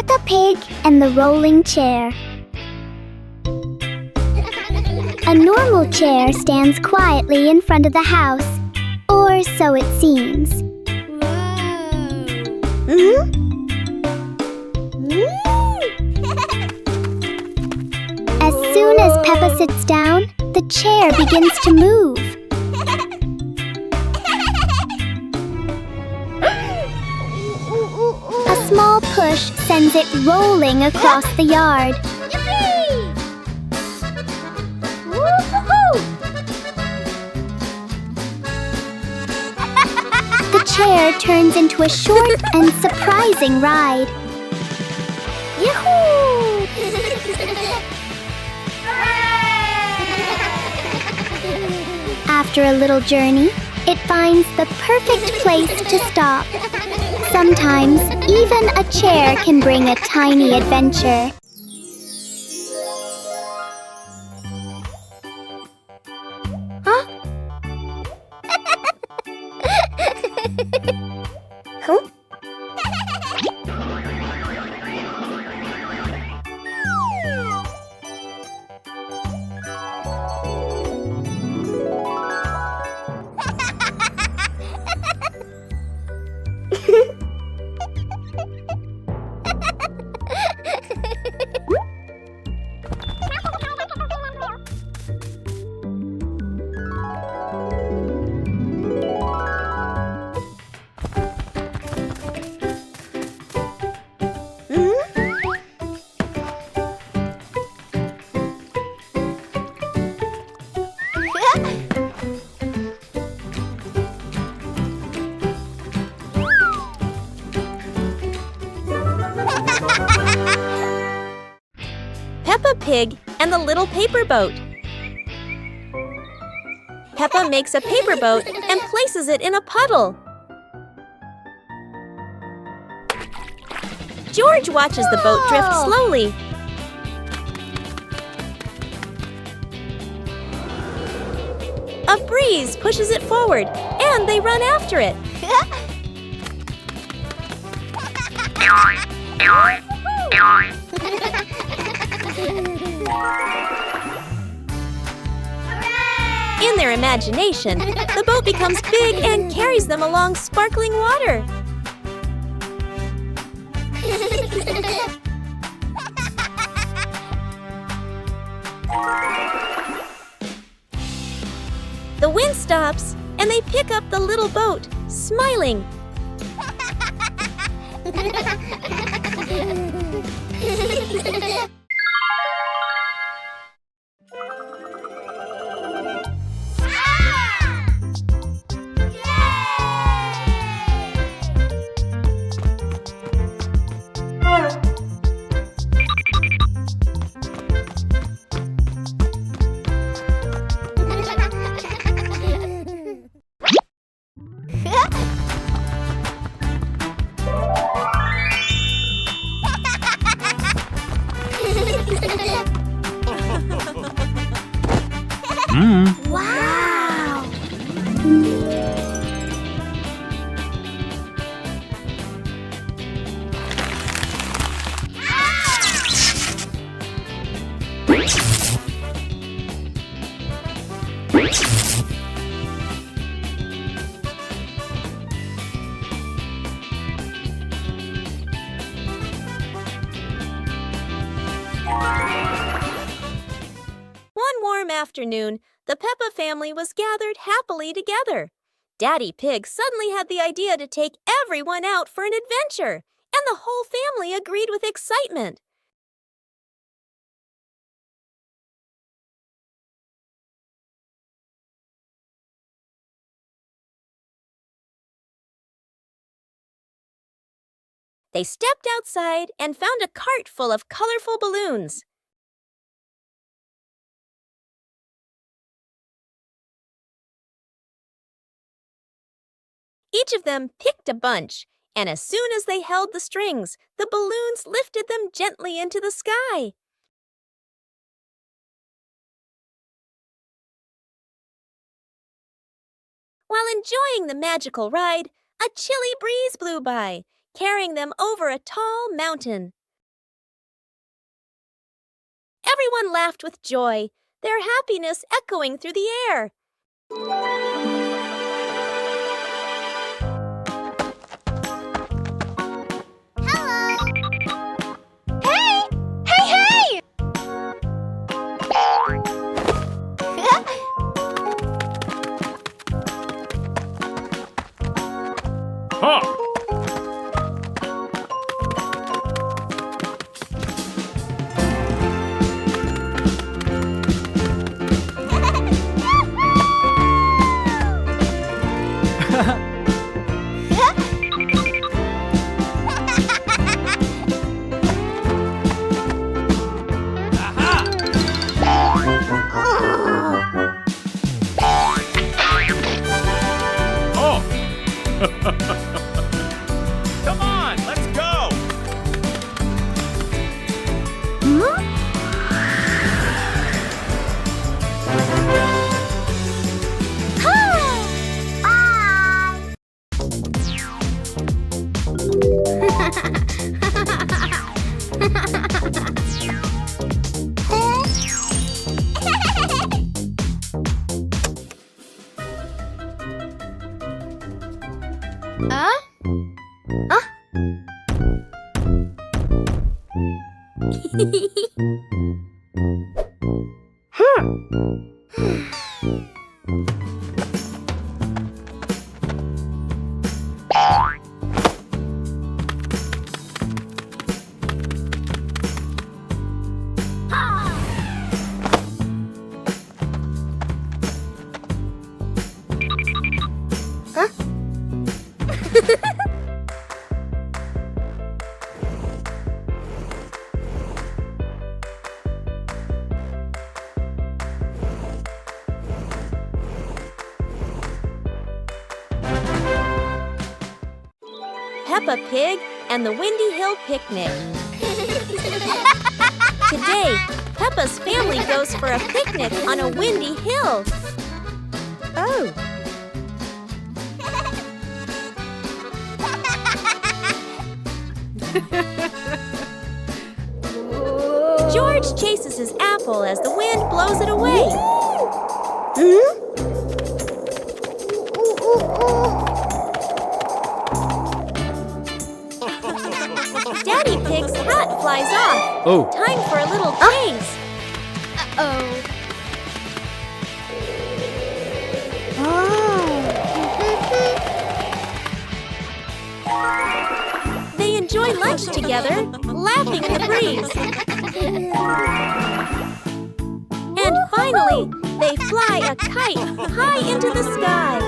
Peppa Pig and the Rolling Chair. A normal chair stands quietly in front of the house, or so it seems. As soon as Peppa sits down, the chair begins to move. A small push sends it rolling across the yard. The chair turns into a short and surprising ride. Yahoo! After a little journey, it finds the perfect place to stop. Sometimes, even a chair can bring a tiny adventure. Huh? Huh? Peppa Pig and the Little Paper Boat. Peppa makes a paper boat and places it in a puddle. George watches the boat drift slowly. A breeze pushes it forward, and they run after it. In their imagination, the boat becomes big and carries them along sparkling water. The wind stops, and they pick up the little boat, smiling. Wow! One warm afternoon, the Peppa family was gathered happily together. Daddy Pig suddenly had the idea to take everyone out for an adventure, and the whole family agreed with excitement. They stepped outside and found a cart full of colorful balloons. Each of them picked a bunch, and as soon as they held the strings, the balloons lifted them gently into the sky. While enjoying the magical ride, a chilly breeze blew by, carrying them over a tall mountain. Everyone laughed with joy, their happiness echoing through the air. Come on, let's go! Peppa Pig and the Windy Hill Picnic. Today, Peppa's family goes for a picnic on a windy hill. Oh. George chases his apple as the wind blows it away. Daddy Pig's hat flies off. Oh. Time for a little chase. They enjoy lunch together, laughing in the breeze. And finally, they fly a kite high into the sky.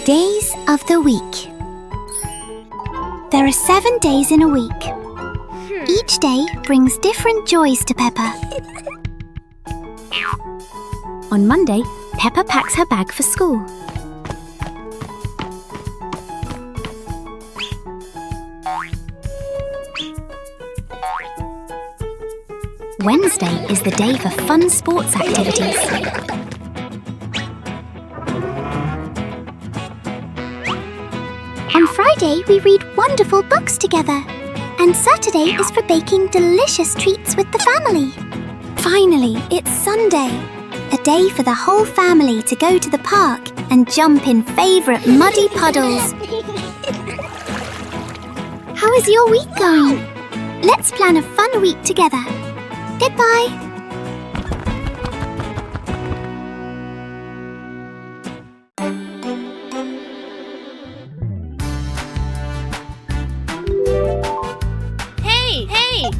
Days of the week. There are 7 days in a week. Each day brings different joys to Peppa. On Monday, Peppa packs her bag for school. Wednesday is the day for fun sports activities. On Friday, we read wonderful books together. And Saturday is for baking delicious treats with the family. Finally, it's Sunday, a day for the whole family to go to the park and jump in favourite muddy puddles. How is your week going? Let's plan a fun week together. Goodbye. Hey! Hey!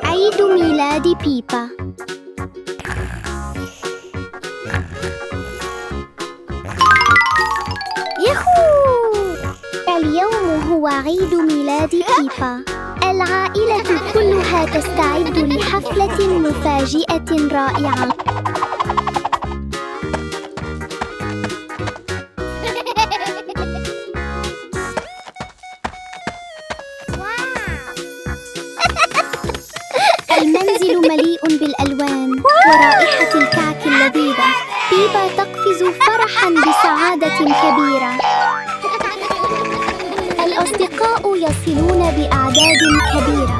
عيد ميلاد بيبا. ياهو! اليوم هو عيد ميلاد بيبا. العائلة كلها تستعد لحفلة مفاجئة رائعة. المنزل مليء بالألوان ورائحة الكعك اللذيذة. بيبا تقفز فرحاً بسعادة كبيرة. الأصدقاء يصلون بأعداد كبيرة،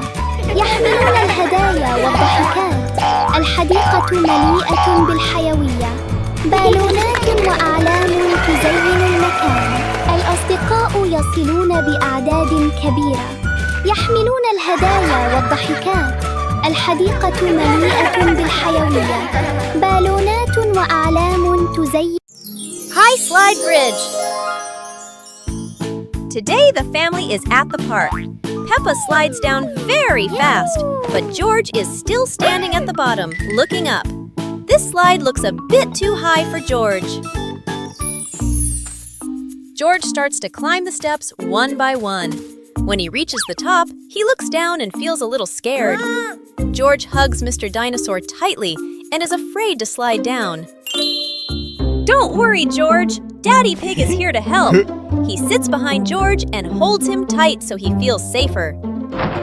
يحملون الهدايا والضحكات. الحديقة مليئة بالحيوية، بالونات وأعلام تزين المكان. الأصدقاء يصلون بأعداد كبيرة، يحملون الهدايا والضحكات. الحديقة مليئة بالحيوية، بالونات وأعلام تزين. Hi, Slide Bridge! Today the family is at the park. Peppa slides down very fast, but George is still standing at the bottom, looking up. This slide looks a bit too high for George. George starts to climb the steps one by one. When he reaches the top, he looks down and feels a little scared. George hugs Mr. Dinosaur tightly and is afraid to slide down. Don't worry, George. Daddy Pig is here to help. He sits behind George and holds him tight so he feels safer.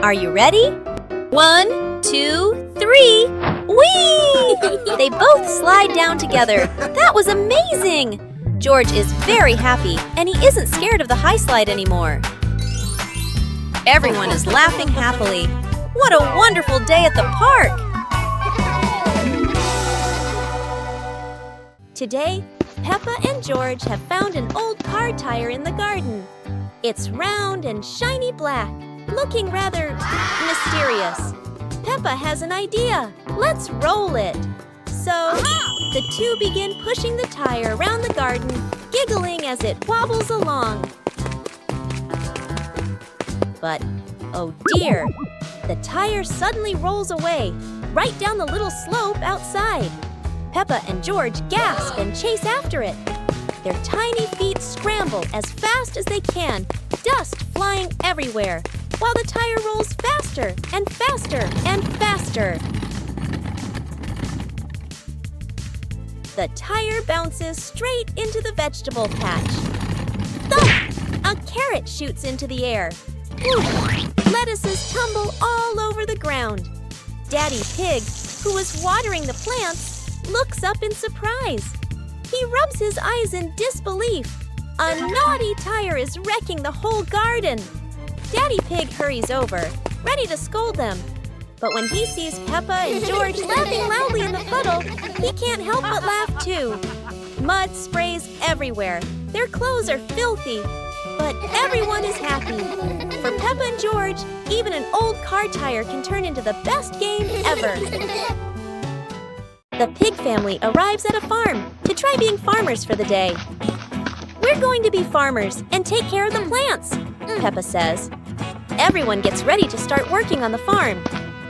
Are you ready? 1, 2, 3. Whee! They both slide down together. That was amazing! George is very happy and he isn't scared of the high slide anymore. Everyone is laughing happily. What a wonderful day at the park! Today, Peppa and George have found an old car tire in the garden. It's round and shiny black, looking rather mysterious. Peppa has an idea. Let's roll it. So, the two begin pushing the tire around the garden, giggling as it wobbles along. But, oh dear, the tire suddenly rolls away, right down the little slope outside. Peppa and George gasp and chase after it. Their tiny feet scramble as fast as they can, dust flying everywhere, while the tire rolls faster and faster and faster. The tire bounces straight into the vegetable patch. Thump! A carrot shoots into the air. Whoosh! Lettuces tumble all over the ground. Daddy Pig, who was watering the plants, looks up in surprise. He rubs his eyes in disbelief. A naughty tire is wrecking the whole garden. Daddy Pig hurries over, ready to scold them. But when he sees Peppa and George laughing loudly in the puddle, he can't help but laugh too. Mud sprays everywhere. Their clothes are filthy. But everyone is happy. For Peppa and George, even an old car tire can turn into the best game ever. The pig family arrives at a farm to try being farmers for the day. We're going to be farmers and take care of the plants, Peppa says. Everyone gets ready to start working on the farm.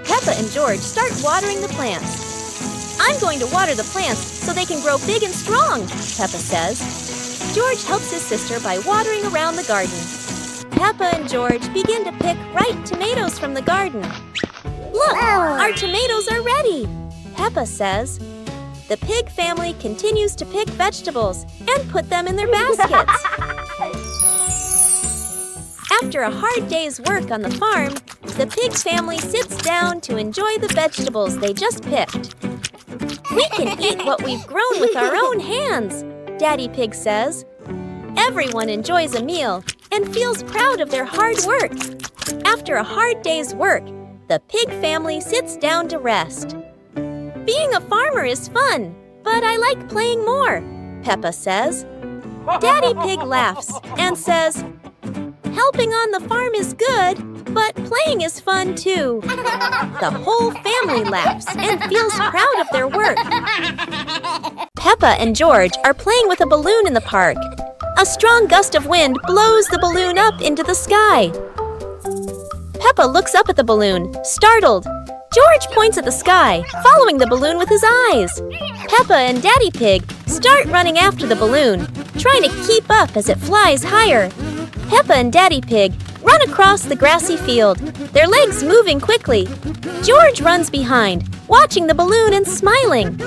Peppa and George start watering the plants. I'm going to water the plants so they can grow big and strong, Peppa says. George helps his sister by watering around the garden. Peppa and George begin to pick ripe tomatoes from the garden. Look, our tomatoes are ready, Peppa says. The pig family continues to pick vegetables and put them in their baskets. After a hard day's work on the farm, the pig family sits down to enjoy the vegetables they just picked. We can eat what we've grown with our own hands, Daddy Pig says. Everyone enjoys a meal and feels proud of their hard work. After a hard day's work, the pig family sits down to rest. Being a farmer is fun, but I like playing more, Peppa says. Daddy Pig laughs and says, helping on the farm is good, but playing is fun too. The whole family laughs and feels proud of their work. Peppa and George are playing with a balloon in the park. A strong gust of wind blows the balloon up into the sky. Peppa looks up at the balloon, startled. George points at the sky, following the balloon with his eyes. Peppa and Daddy Pig start running after the balloon, trying to keep up as it flies higher. Peppa and Daddy Pig run across the grassy field, their legs moving quickly. George runs behind, watching the balloon and smiling.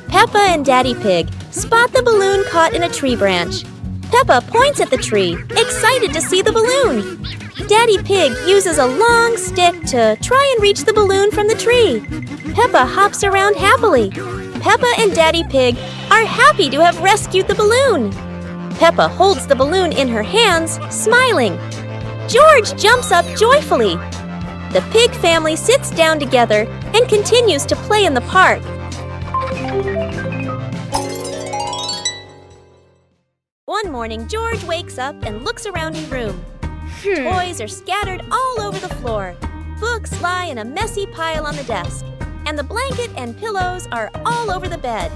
Peppa and Daddy Pig spot the balloon caught in a tree branch. Peppa points at the tree, excited to see the balloon. Daddy Pig uses a long stick to try and reach the balloon from the tree. Peppa hops around happily. Peppa and Daddy Pig are happy to have rescued the balloon. Peppa holds the balloon in her hands, smiling. George jumps up joyfully. The pig family sits down together and continues to play in the park. One morning, George wakes up and looks around his room. Toys are scattered all over the floor. Books lie in a messy pile on the desk. And the blanket and pillows are all over the bed.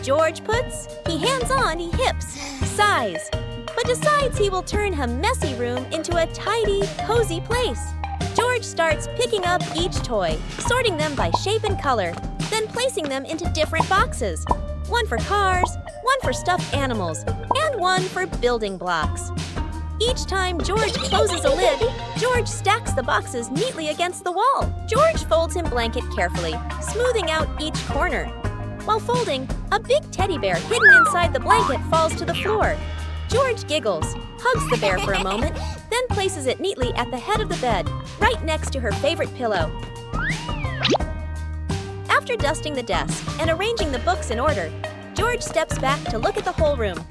George puts, he hands on, he hips, sighs, but decides he will turn a messy room into a tidy, cozy place. George starts picking up each toy, sorting them by shape and color, then placing them into different boxes. One for cars, one for stuffed animals, and one for building blocks. Each time George closes a lid, George stacks the boxes neatly against the wall. George folds his blanket carefully, smoothing out each corner. While folding, a big teddy bear hidden inside the blanket falls to the floor. George giggles, hugs the bear for a moment, then places it neatly at the head of the bed, right next to her favorite pillow. After dusting the desk and arranging the books in order, George steps back to look at the whole room.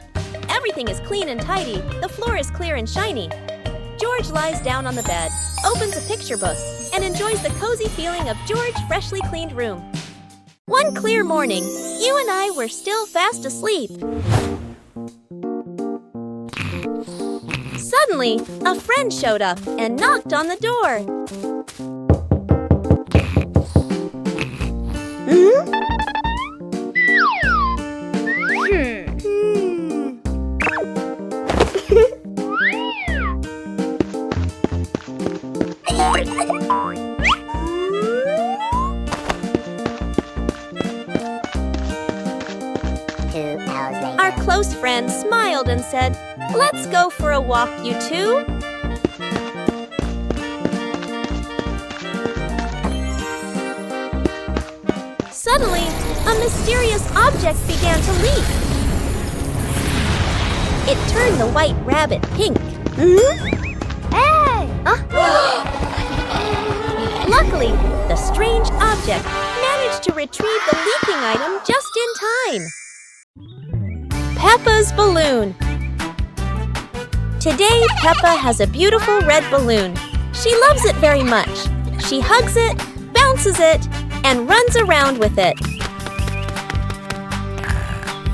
Everything is clean and tidy, the floor is clear and shiny. George lies down on the bed, opens a picture book, and enjoys the cozy feeling of George's freshly cleaned room. One clear morning, you and I were still fast asleep. Suddenly, a friend showed up and knocked on the door. Our close friend smiled and said, "Let's go for a walk, you two." Suddenly, a mysterious object began to leap. It turned the white rabbit pink. Hey! Luckily, the strange object managed to retrieve the leaking item just in time. Peppa's balloon. Today, Peppa has a beautiful red balloon. She loves it very much. She hugs it, bounces it, and runs around with it.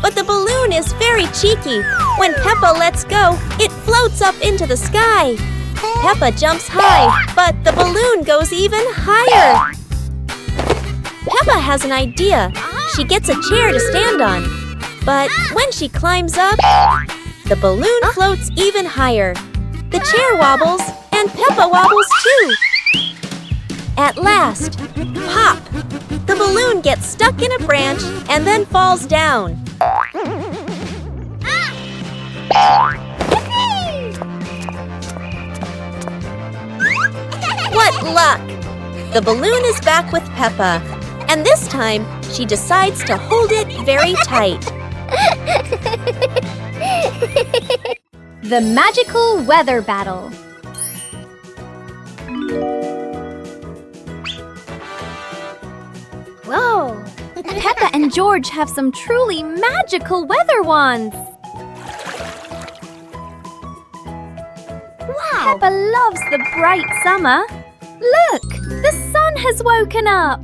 But the balloon is very cheeky. When Peppa lets go, it floats up into the sky. Peppa jumps high, but the balloon goes even higher. Peppa has an idea. She gets a chair to stand on. But when she climbs up, the balloon floats even higher. The chair wobbles, and Peppa wobbles too. At last, pop! The balloon gets stuck in a branch and then falls down. What luck! The balloon is back with Peppa, and this time she decides to hold it very tight. The magical weather battle. Whoa! Peppa and George have some truly magical weather wands. Wow! Peppa loves the bright summer. Look! The sun has woken up!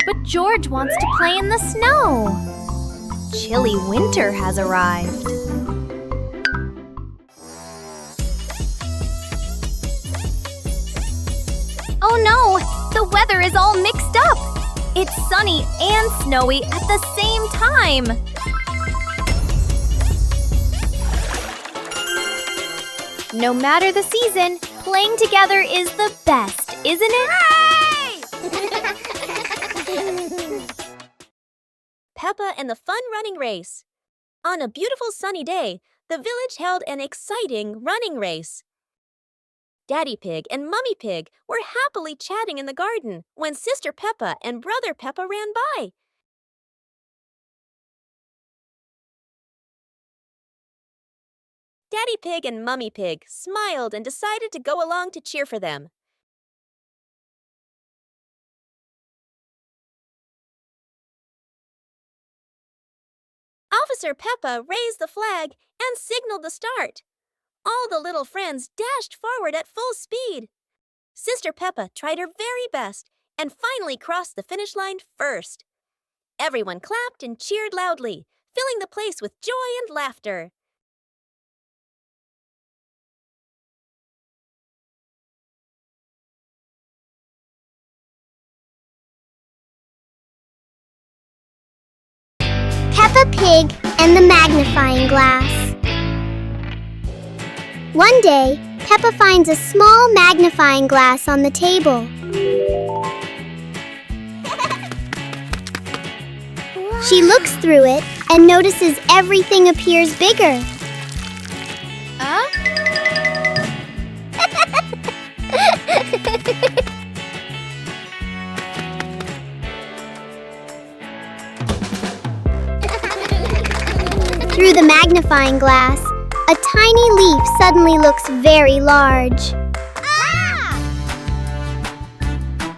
But George wants to play in the snow. Chilly winter has arrived. Oh no! The weather is all mixed up! It's sunny and snowy at the same time! No matter the season, playing together is the best, isn't it? Peppa and the fun running race. On a beautiful sunny day, the village held an exciting running race. Daddy Pig and Mummy Pig were happily chatting in the garden when Sister Peppa and Brother Peppa ran by. Daddy Pig and Mummy Pig smiled and decided to go along to cheer for them. Officer Peppa raised the flag and signaled the start. All the little friends dashed forward at full speed. Sister Peppa tried her very best and finally crossed the finish line first. Everyone clapped and cheered loudly, filling the place with joy and laughter. Peppa Pig and the magnifying glass. One day, Peppa finds a small magnifying glass on the table. She looks through it and notices everything appears bigger. Through the magnifying glass, a tiny leaf suddenly looks very large.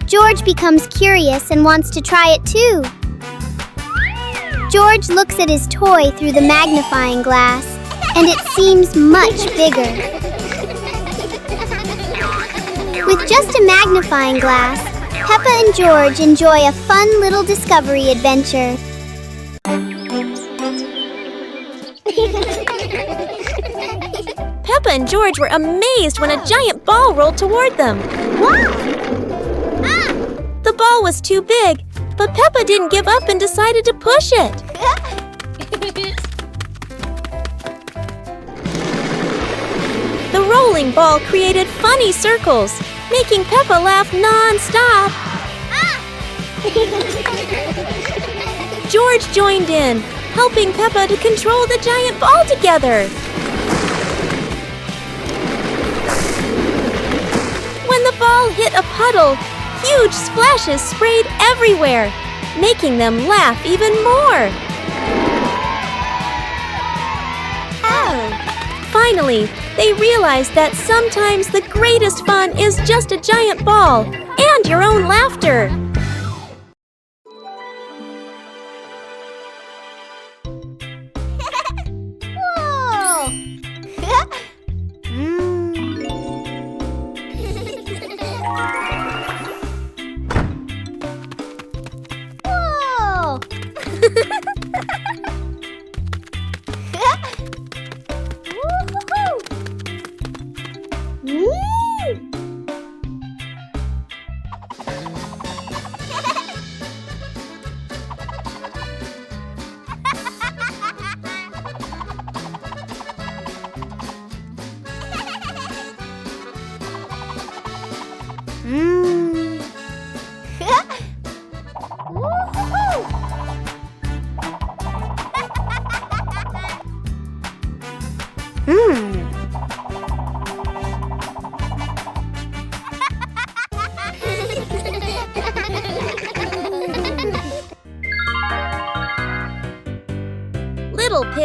George becomes curious and wants to try it too. George looks at his toy through the magnifying glass, and it seems much bigger. With just a magnifying glass, Peppa and George enjoy a fun little discovery adventure. Peppa and George were amazed when a giant ball rolled toward them. The ball was too big, but Peppa didn't give up and decided to push it. The rolling ball created funny circles, making Peppa laugh non-stop. George joined in, helping Peppa to control the giant ball together. When the ball hit a puddle, huge splashes sprayed everywhere, making them laugh even more. Finally, they realized that sometimes the greatest fun is just a giant ball and your own laughter.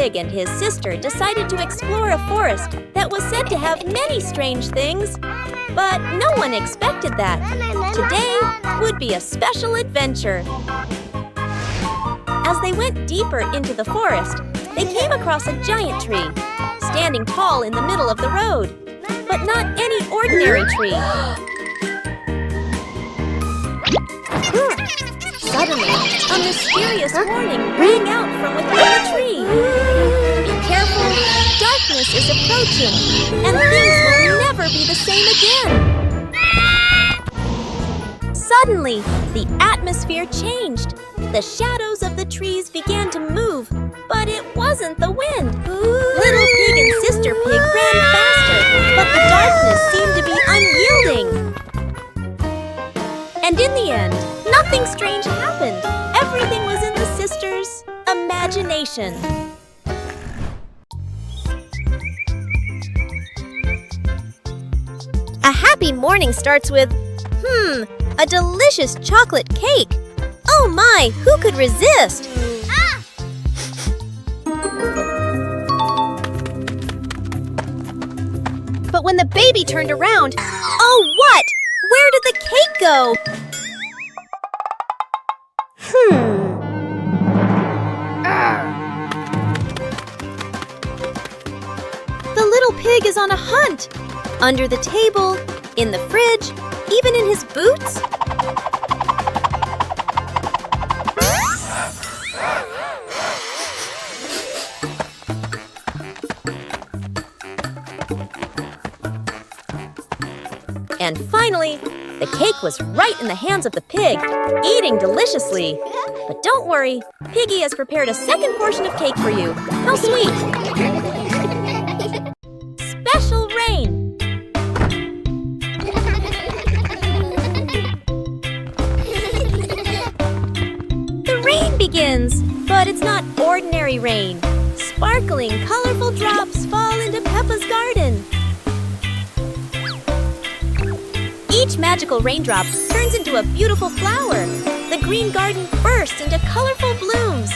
Pig and his sister decided to explore a forest that was said to have many strange things. But no one expected that. Today would be a special adventure. As they went deeper into the forest, they came across a giant tree, standing tall in the middle of the road. But not any ordinary tree. Suddenly, a mysterious warning rang out from within the tree. Be careful, darkness is approaching, and things will never be the same again. Suddenly, the atmosphere changed. The shadows of the trees began to move, but it wasn't the wind. Little Pig and Sister Pig ran faster, but the darkness seemed to be unyielding. And in the end, nothing strange happened. Everything was in the sisters' imagination. A happy morning starts with, a delicious chocolate cake. Oh my, who could resist? But when the baby turned around, oh what? Where did the cake go? The little pig is on a hunt. Under the table, in the fridge, even in his boots. And finally, the cake was right in the hands of the pig, eating deliciously. But don't worry, Piggy has prepared a second portion of cake for you. How sweet! Special rain! The rain begins, but it's not ordinary rain. Sparkling, colorful drops fall into Peppa's garden. Each magical raindrop turns into a beautiful flower. The green garden bursts into colorful blooms.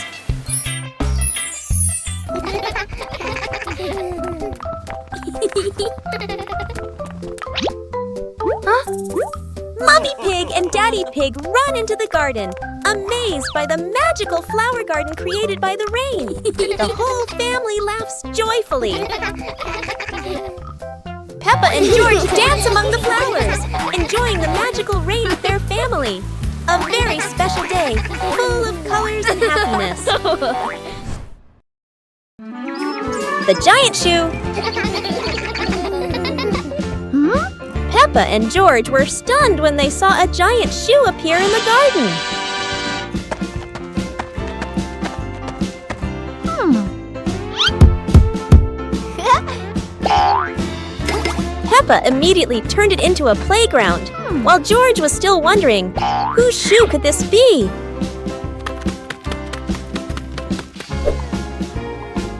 Mommy Pig and Daddy Pig run into the garden, amazed by the magical flower garden created by the rain. The whole family laughs joyfully. Peppa and George dance among the flowers, enjoying the magical rain with their family. A very special day, full of colors and happiness. The giant shoe. Peppa and George were stunned when they saw a giant shoe appear in the garden. Peppa immediately turned it into a playground, while George was still wondering, whose shoe could this be?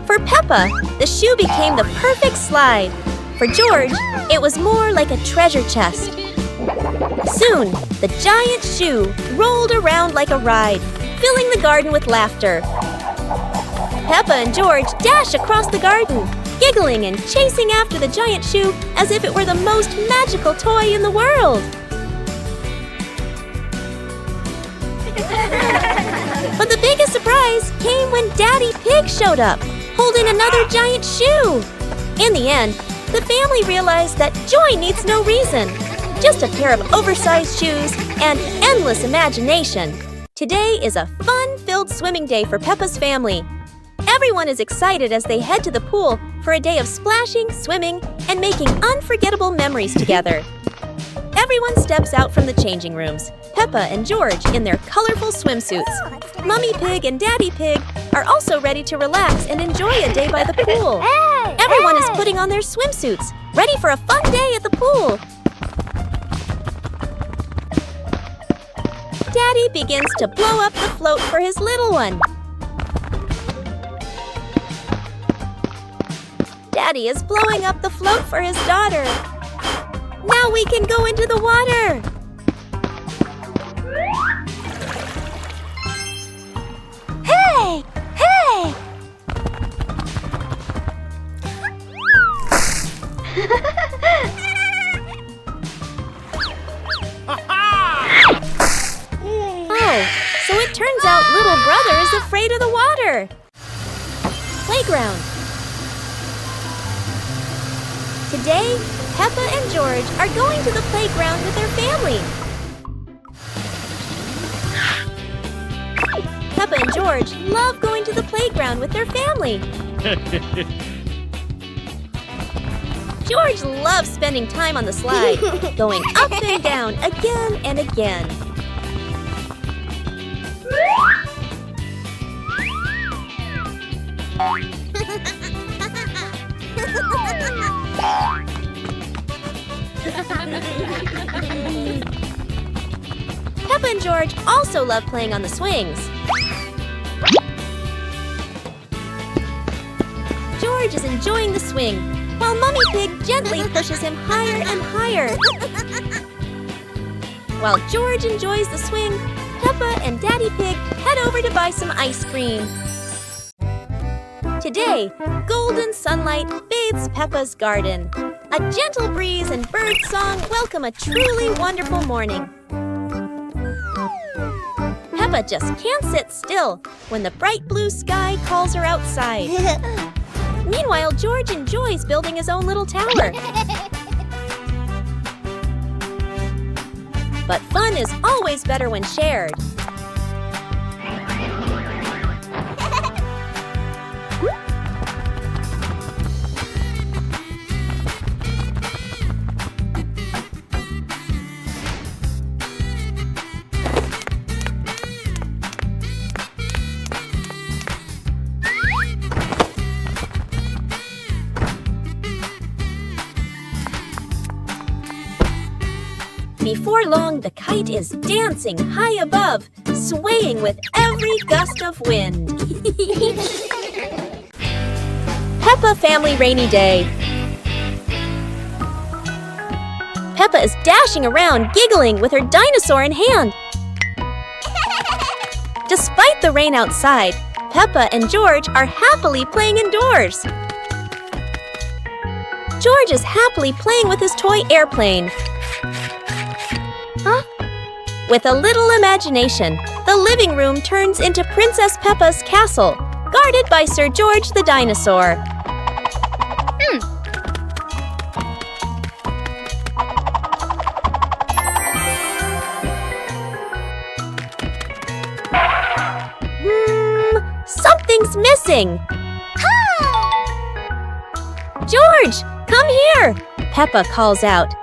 For Peppa, the shoe became the perfect slide. For George, it was more like a treasure chest. Soon, the giant shoe rolled around like a ride, filling the garden with laughter. Peppa and George dash across the garden, giggling and chasing after the giant shoe as if it were the most magical toy in the world. But the biggest surprise came when Daddy Pig showed up, holding another giant shoe. In the end, the family realized that joy needs no reason, just a pair of oversized shoes and endless imagination. Today is a fun-filled swimming day for Peppa's family. Everyone is excited as they head to the pool for a day of splashing, swimming, and making unforgettable memories together. Everyone steps out from the changing rooms, Peppa and George in their colorful swimsuits. Mummy Pig and Daddy Pig are also ready to relax and enjoy a day by the pool. Everyone is putting on their swimsuits, ready for a fun day at the pool. Daddy begins to blow up the float for his little one. Daddy is blowing up the float for his daughter. Now we can go into the water. Hey! Hey! Oh, so it turns out little brother is afraid of the water. Playground. Today, Peppa and George are going to the playground with their family. Peppa and George love going to the playground with their family. George loves spending time on the slide, going up and down again and again. Peppa and George also love playing on the swings. George is enjoying the swing, while Mummy Pig gently pushes him higher and higher. While George enjoys the swing, Peppa and Daddy Pig head over to buy some ice cream. Today, golden sunlight bathes Peppa's garden. A gentle breeze and bird song welcome a truly wonderful morning. Peppa just can't sit still when the bright blue sky calls her outside. Meanwhile, George enjoys building his own little tower. But fun is always better when shared. Before long, the kite is dancing high above, swaying with every gust of wind. Peppa Family Rainy Day. Peppa is dashing around, giggling with her dinosaur in hand. Despite the rain outside, Peppa and George are happily playing indoors. George is happily playing with his toy airplane. With a little imagination, the living room turns into Princess Peppa's castle, guarded by Sir George the dinosaur. Something's missing! George, come here! Peppa calls out.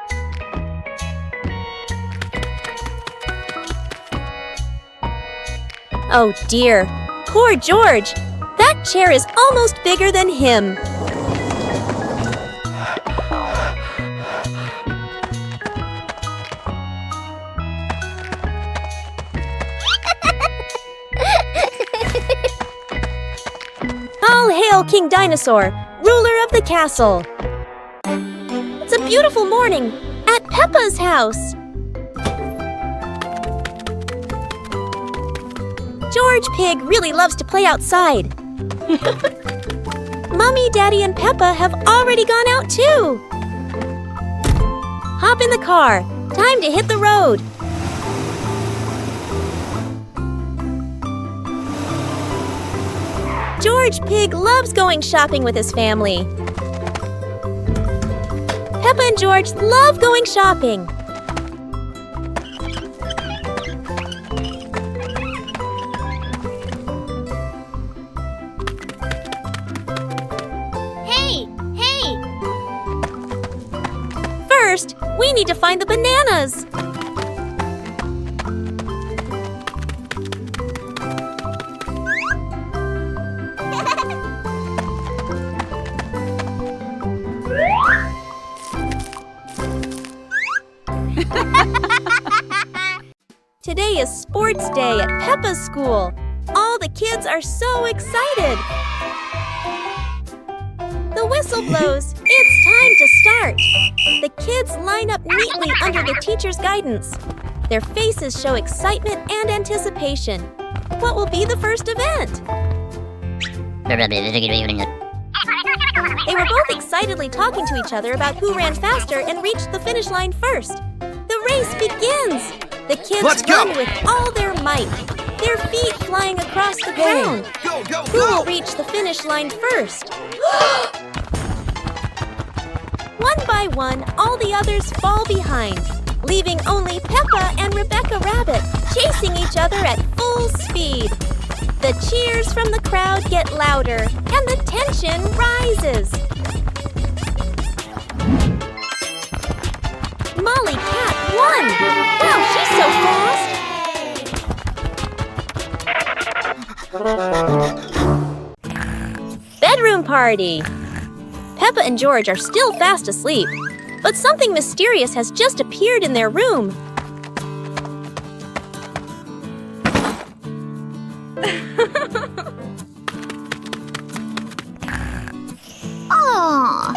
Oh dear, poor George! That chair is almost bigger than him. All hail King Dinosaur, ruler of the castle! It's a beautiful morning at Peppa's house. George Pig really loves to play outside. Mommy, Daddy, and Peppa have already gone out too. Hop in the car. Time to hit the road. George Pig loves going shopping with his family. Peppa and George love going shopping. First, we need to find the bananas. Today is sports day at Peppa's school. All the kids are so excited. The whistle blows. It's time to start. The kids line up neatly under the teacher's guidance. Their faces show excitement and anticipation. What will be the first event? They They were both excitedly talking to each other about who ran faster and reached the finish line first. The race begins! The kids run with all their might, their feet flying across the ground. Who will reach the finish line first? One by one, all the others fall behind, leaving only Peppa and Rebecca Rabbit chasing each other at full speed. The cheers from the crowd get louder, and the tension rises. Molly Cat won! Wow, she's so fast! Bedroom party! Peppa and George are still fast asleep, but something mysterious has just appeared in their room. Aww.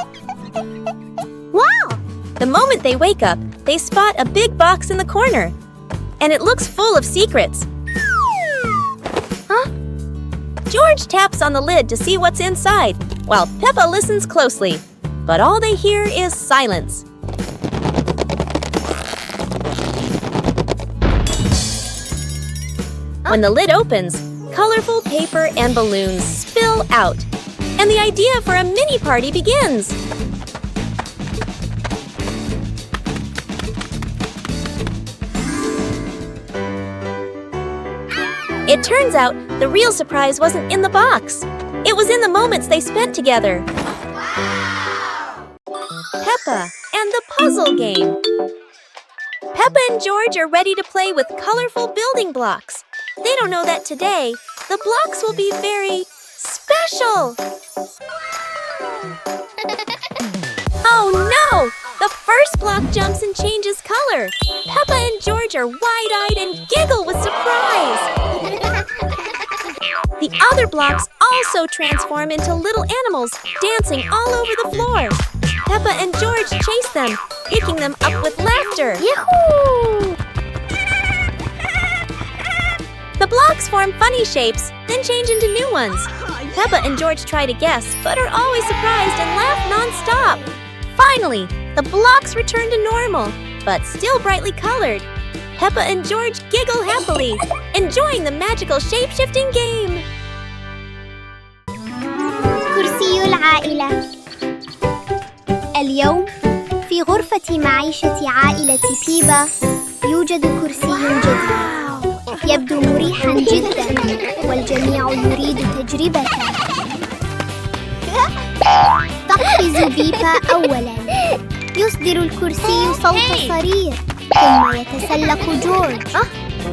Wow! The moment they wake up, they spot a big box in the corner, and it looks full of secrets. Huh? George taps on the lid to see what's inside, while Peppa listens closely, but all they hear is silence. When the lid opens, colorful paper and balloons spill out, and the idea for a mini party begins. It turns out the real surprise wasn't in the box. It was in the moments they spent together. Wow! Peppa and the puzzle game. Peppa and George are ready to play with colorful building blocks. They don't know that today, the blocks will be very special. Oh no! The first block jumps and changes color. Peppa and George are wide-eyed and giggle with surprise. The other blocks also transform into little animals dancing all over the floor. Peppa and George chase them, picking them up with laughter. Yahoo! The blocks form funny shapes, then change into new ones. Peppa and George try to guess, but are always surprised and laugh non-stop. Finally, the blocks return to normal, but still brightly colored. Peppa and George giggle happily, enjoying the magical shape-shifting game. كرسي العائلة. اليوم في غرفة معيشة عائلة بيبا يوجد كرسي جديد. يبدو مريحاً جداً والجميع يريد تجربته. تقفز بيبا أولاً. يصدر الكرسي صوت صرير ثم يتسلق جورج.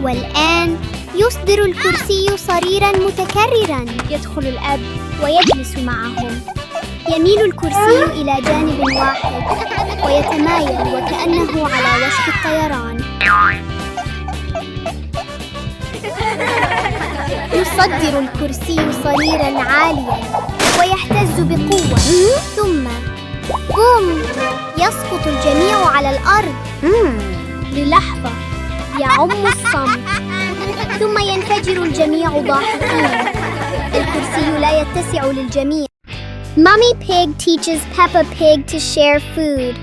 والآن يصدر الكرسي صريراً متكرراً. يدخل الأب ويجلس معهم. يميل الكرسي إلى جانب واحد ويتمايل وكأنه على وشك الطيران. يصدر الكرسي صريراً عالياً ويهتز بقوة. ثم بوم! يسقط الجميع على الأرض. للحظة يعم الصمت ثم ينفجر الجميع ضاحكين. الكرسي لا يتسع للجميع. Mummy Pig teaches Peppa Pig to share food.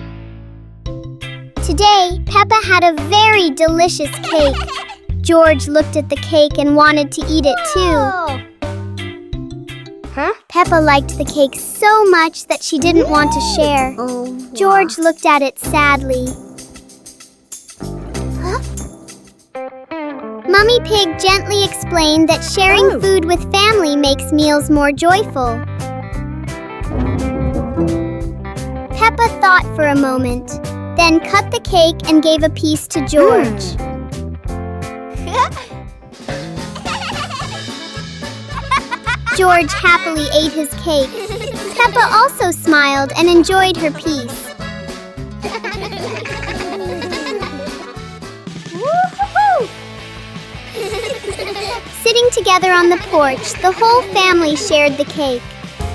Today, Peppa had a very delicious cake. George looked at the cake and wanted to eat it too. Peppa liked the cake so much that she didn't want to share. George looked at it sadly. Mummy Pig gently explained that sharing food with family makes meals more joyful. Peppa thought for a moment, then cut the cake and gave a piece to George. George happily ate his cake. Peppa also smiled and enjoyed her piece. Sitting together on the porch, the whole family shared the cake.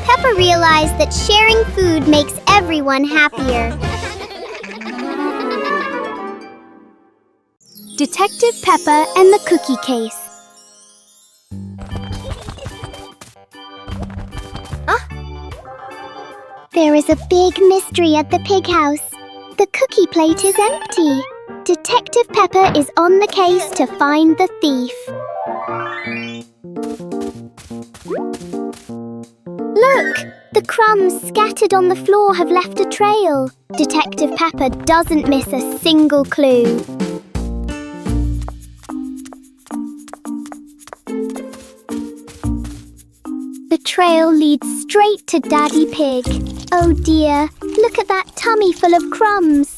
Peppa realized that sharing food makes everyone happier. Detective Peppa and the Cookie Case. There is a big mystery at the pig house. The cookie plate is empty. Detective Peppa is on the case to find the thief. Look! The crumbs scattered on the floor have left a trail. Detective Peppa doesn't miss a single clue. The trail leads straight to Daddy Pig. Oh dear, look at that tummy full of crumbs.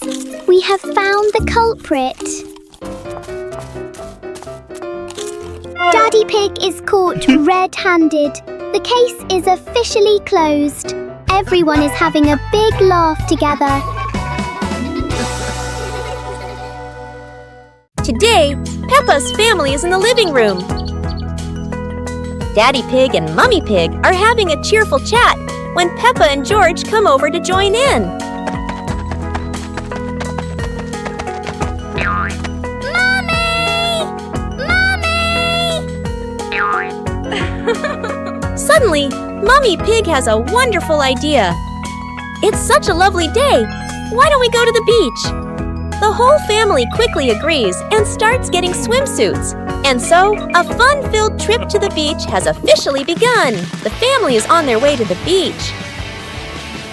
We have found the culprit. Daddy Pig is caught red-handed. The case is officially closed. Everyone is having a big laugh together. Today, Peppa's family is in the living room. Daddy Pig and Mummy Pig are having a cheerful chat when Peppa and George come over to join in. Suddenly, Mummy Pig has a wonderful idea. It's such a lovely day. Why don't we go to the beach? The whole family quickly agrees and starts getting swimsuits. And so, a fun-filled trip to the beach has officially begun. The family is on their way to the beach.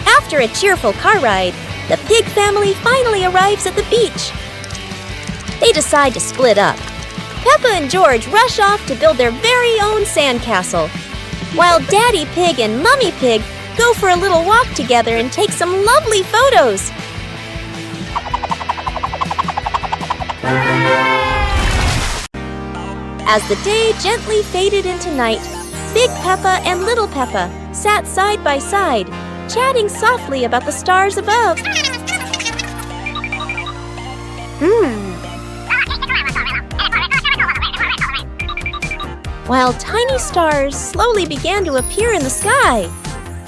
After a cheerful car ride, the pig family finally arrives at the beach. They decide to split up. Peppa and George rush off to build their very own sandcastle, while Daddy Pig and Mummy Pig go for a little walk together and take some lovely photos. As the day gently faded into night, Big Peppa and Little Peppa sat side by side, chatting softly about the stars above. While tiny stars slowly began to appear in the sky,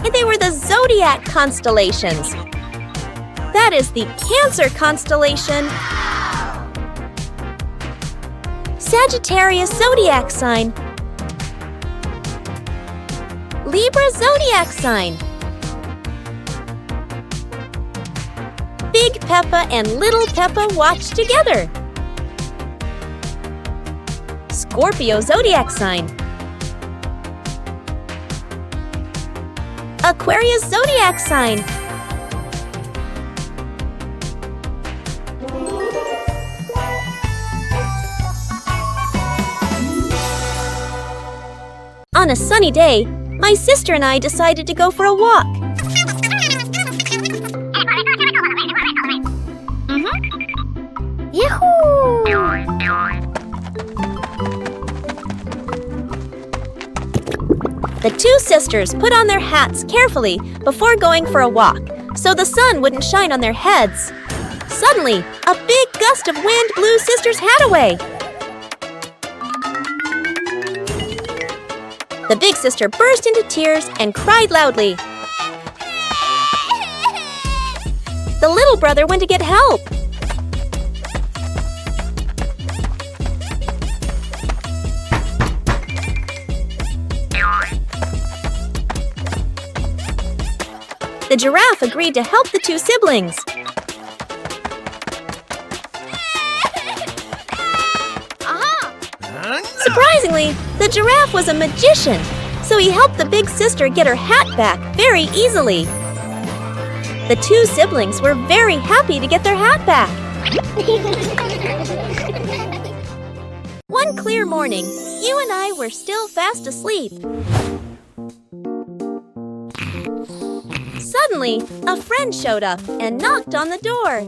and they were the zodiac constellations. That is the Cancer constellation, Sagittarius zodiac sign, Libra zodiac sign. Big Peppa and Little Peppa watch together. Scorpio zodiac sign, Aquarius zodiac sign, On a sunny day, my sister and I decided to go for a walk. The two sisters put on their hats carefully before going for a walk, so the sun wouldn't shine on their heads. Suddenly, a big gust of wind blew Sister's hat away. The big sister burst into tears and cried loudly. The little brother went to get help. The giraffe agreed to help the two siblings. Surprisingly, the giraffe was a magician, so he helped the big sister get her hat back very easily. The two siblings were very happy to get their hat back. One clear morning, you and I were still fast asleep. Suddenly, a friend showed up and knocked on the door.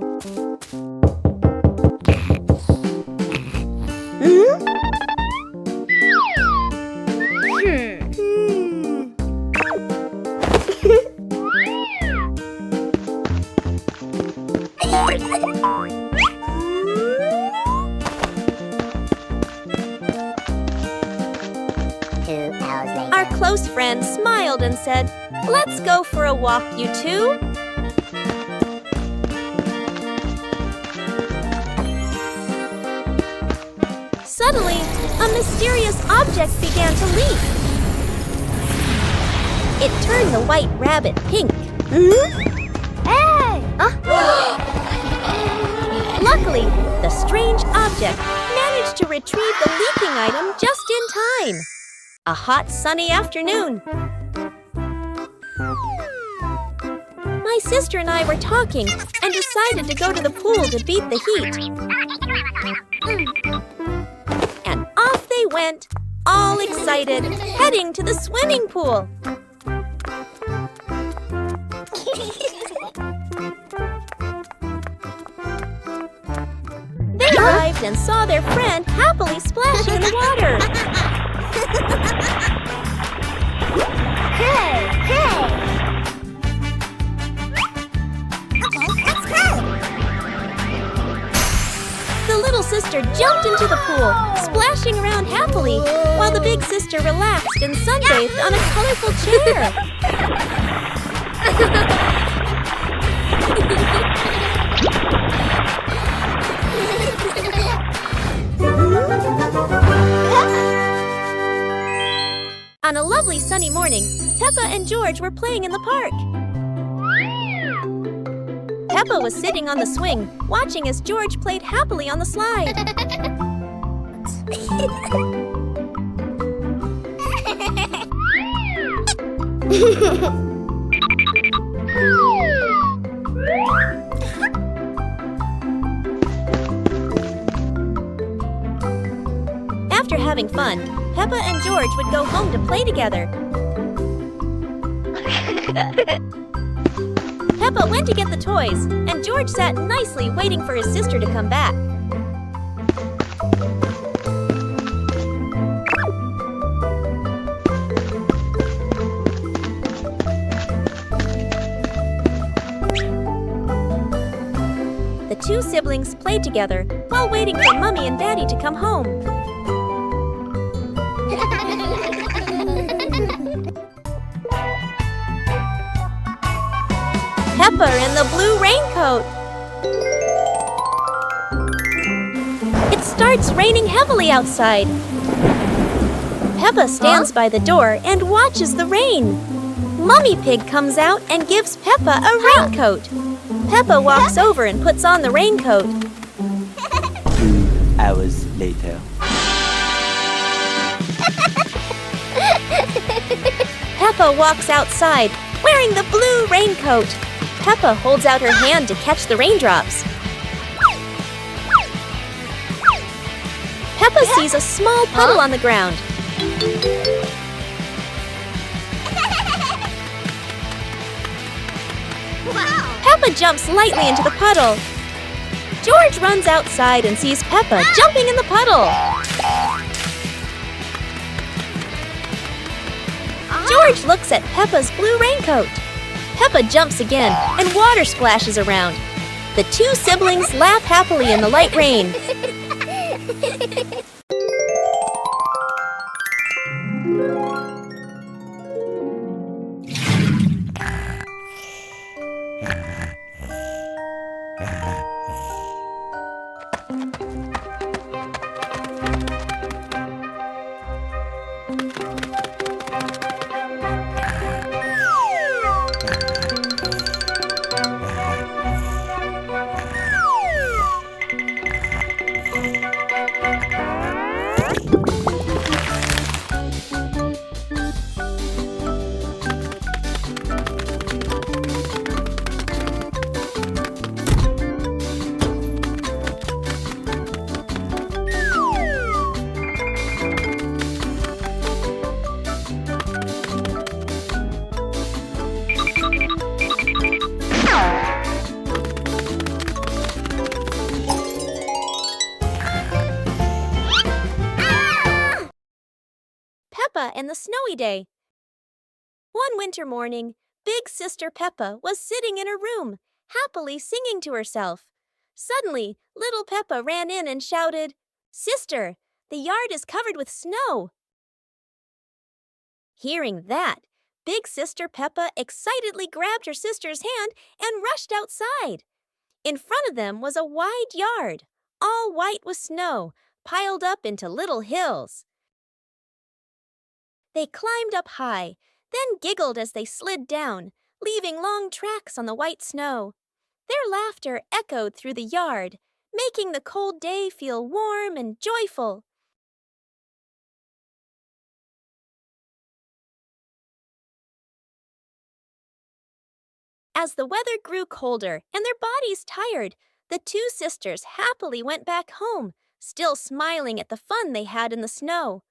Our close friend smiled and said, "Let's go for a walk, you two." Suddenly, a mysterious object began to leap. It turned the white rabbit pink Hey! Luckily, the strange object managed to retrieve the leaking item just in time. A hot, sunny afternoon. My sister and I were talking and decided to go to the pool to beat the heat. And off they went, all excited, heading to the swimming pool. They arrived and saw their friend happily splashing in the water. Hey! Hey! Okay, let's go! The little sister jumped into the pool, splashing around happily, while the big sister relaxed and sunbathed on a colorful chair. On a lovely sunny morning, Peppa and George were playing in the park. Peppa was sitting on the swing, watching as George played happily on the slide. After having fun, Peppa and George would go home to play together. Peppa went to get the toys, and George sat nicely waiting for his sister to come back. The two siblings played together while waiting for Mommy and Daddy to come home. Peppa in the blue raincoat. It starts raining heavily outside. Peppa stands by the door and watches the rain. Mummy Pig comes out and gives Peppa a raincoat. Peppa walks over and puts on the raincoat. 2 hours later. Peppa walks outside, wearing the blue raincoat. Peppa holds out her hand to catch the raindrops. Peppa sees a small puddle on the ground. Peppa jumps lightly into the puddle. George runs outside and sees Peppa jumping in the puddle. George looks at Peppa's blue raincoat. Peppa jumps again, and water splashes around. The two siblings laugh happily in the light rain. Peppa and the Snowy Day. One winter morning, Big Sister Peppa was sitting in her room, happily singing to herself. Suddenly, little Peppa ran in and shouted, "Sister, the yard is covered with snow." Hearing that, Big Sister Peppa excitedly grabbed her sister's hand and rushed outside. In front of them was a wide yard, all white with snow, piled up into little hills. They climbed up high, then giggled as they slid down, leaving long tracks on the white snow. Their laughter echoed through the yard, making the cold day feel warm and joyful. As the weather grew colder and their bodies tired, the two sisters happily went back home, still smiling at the fun they had in the snow.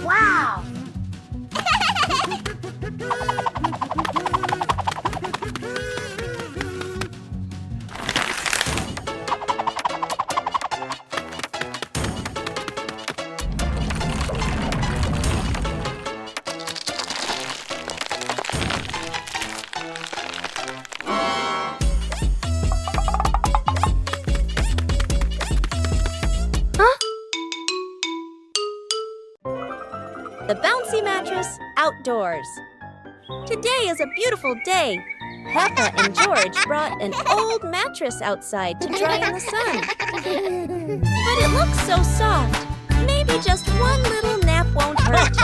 Wow! The bouncy mattress outdoors. Today is a beautiful day. Peppa and George brought an old mattress outside to dry in the sun. But it looks so soft. Maybe just one little nap won't hurt.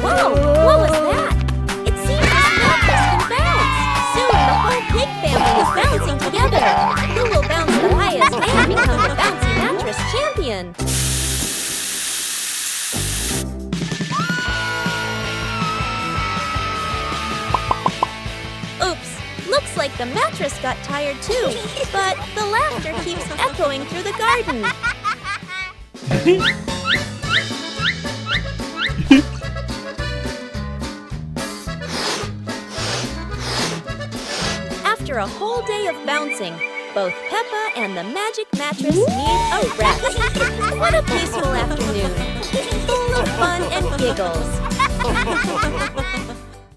Whoa, what was that? It seems this mattress can bounce. Soon the whole pig family is bouncing together. Who will bounce the highest and become the bouncy mattress champion? Looks like the mattress got tired too, but the laughter keeps echoing through the garden. After a whole day of bouncing, both Peppa and the magic mattress need a rest. What a peaceful afternoon, full of fun and giggles.